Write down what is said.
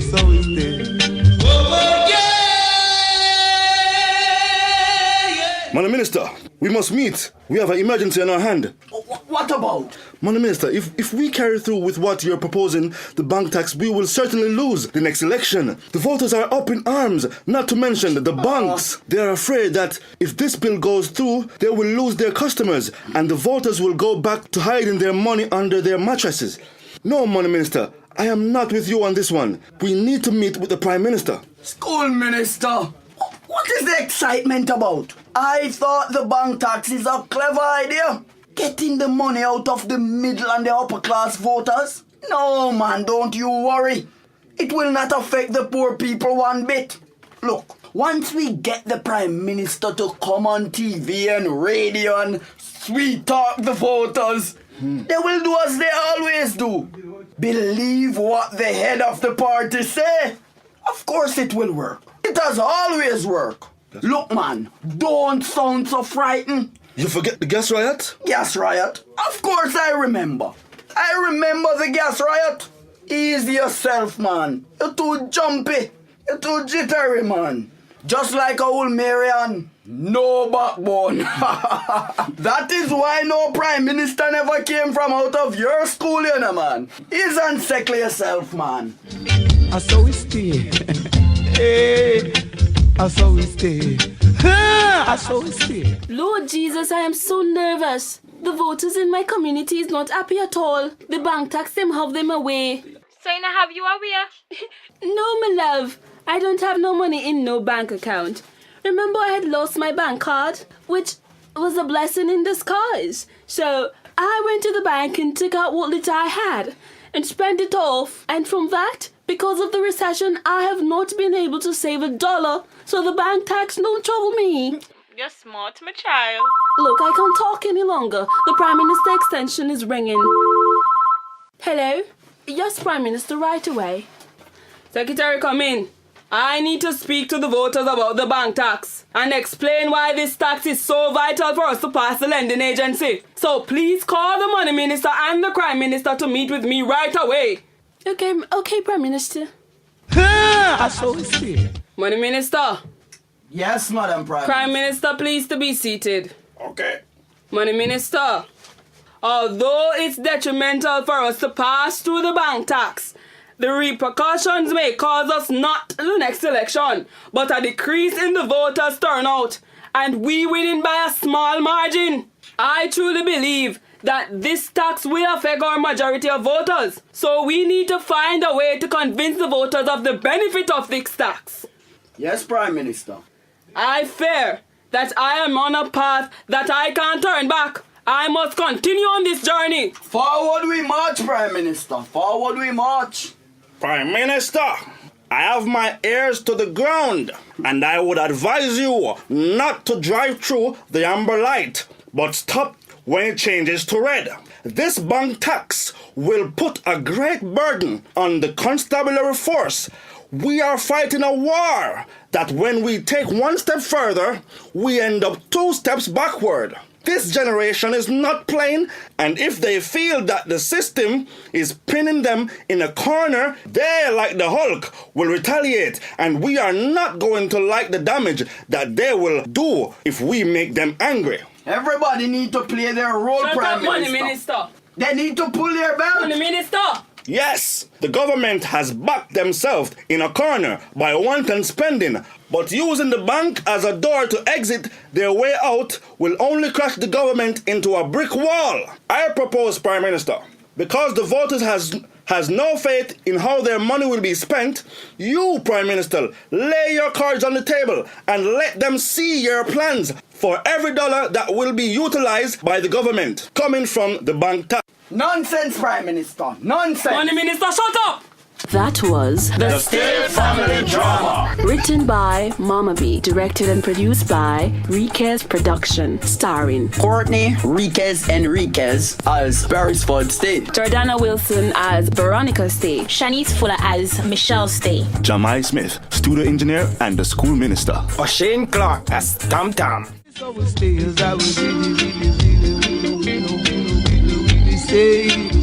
So is this. Madam Minister, we must meet. We have an emergency on our hand. What about? Madam Minister, if we carry through with what you're proposing, the bank tax, we will certainly lose the next election. The voters are up in arms, not to mention the banks. They are afraid that if this bill goes through, they will lose their customers and the voters will go back to hiding their money under their mattresses. No, Madam Minister, I am not with you on this one. We need to meet with the Prime Minister. School Minister, what is the excitement about? I thought the bank tax is a clever idea. Getting the money out of the middle and the upper class voters? No, man, don't you worry. It will not affect the poor people one bit. Look, once we get the Prime Minister to come on TV and radio and sweet talk the voters, they will do as they always do. Believe what the head of the party say. Of course it will work. It has always worked. Look, man, don't sound so frightened. You forget the gas riot? Gas riot? Of course I remember. I remember the gas riot. Ease yourself, man. You're too jumpy. You're too jittery, man. Just like old Marianne. No backbone. That is why no Prime Minister never came from out of your school, you know, man. Ease and settle yourself, man. I saw we stay. Hey, I saw we stay. I saw we stay. Lord Jesus, I am so nervous. The voters in my community is not happy at all. The bank tax them have them away. So you have you away? No, my love. I don't have no money in no bank account. Remember I had lost my bank card, which was a blessing in disguise. So I went to the bank and took out what little I had and spent it off. And from that, because of the recession, I have not been able to save $1. So the bank tax don't trouble me. You're smart, my child. Look, I can't talk any longer. The Prime Minister extension is ringing. Hello? Yes, Prime Minister, right away. Secretary, come in. I need to speak to the voters about the bank tax and explain why this tax is so vital for us to pass the lending agency. So please call the Money Minister and the Crime Minister to meet with me right away. Okay, Prime Minister. I saw we stay. Money Minister. Yes, Madam Prime Minister, please to be seated. Okay. Money Minister, although it's detrimental for us to pass through the bank tax, the repercussions may cause us not the next election, but a decrease in the voters' turnout, and we winning by a small margin. I truly believe that this tax will affect our majority of voters, so we need to find a way to convince the voters of the benefit of this tax. Yes, Prime Minister. I fear that I am on a path that I can't turn back. I must continue on this journey. Forward we march, Prime Minister. Forward we march. Prime Minister, I have my ears to the ground, and I would advise you not to drive through the amber light, but stop when it changes to red. This bank tax will put a great burden on the constabulary force. We are fighting a war that when we take one step further, we end up 2 steps backward. This generation is not playing, and if they feel that the system is pinning them in a corner, they, like the Hulk, will retaliate, and we are not going to like the damage that they will do if we make them angry. Everybody need to play their role, Prime Minister. Money Minister. They need to pull their belt. Money Minister. Yes, the government has backed themselves in a corner by wanton spending, but using the bank as a door to exit their way out will only crash the government into a brick wall. I propose, Prime Minister, because the voters has no faith in how their money will be spent, you, Prime Minister, lay your cards on the table and let them see your plans for every dollar that will be utilized by the government coming from the bank tax. Nonsense, Prime Minister. Nonsense. Money Minister, shut up! That was The State Family Drama. written by Mama B, directed and produced by Henriques Production, starring Courtney Henriques as Beresford State. Jordonha Wilson as Veronica Stay, Shanice Fuller as Michelle Stay. Jamai Smith, studio engineer and the school minister. Oshane Clarke as Thum. So we stay as I will really stay.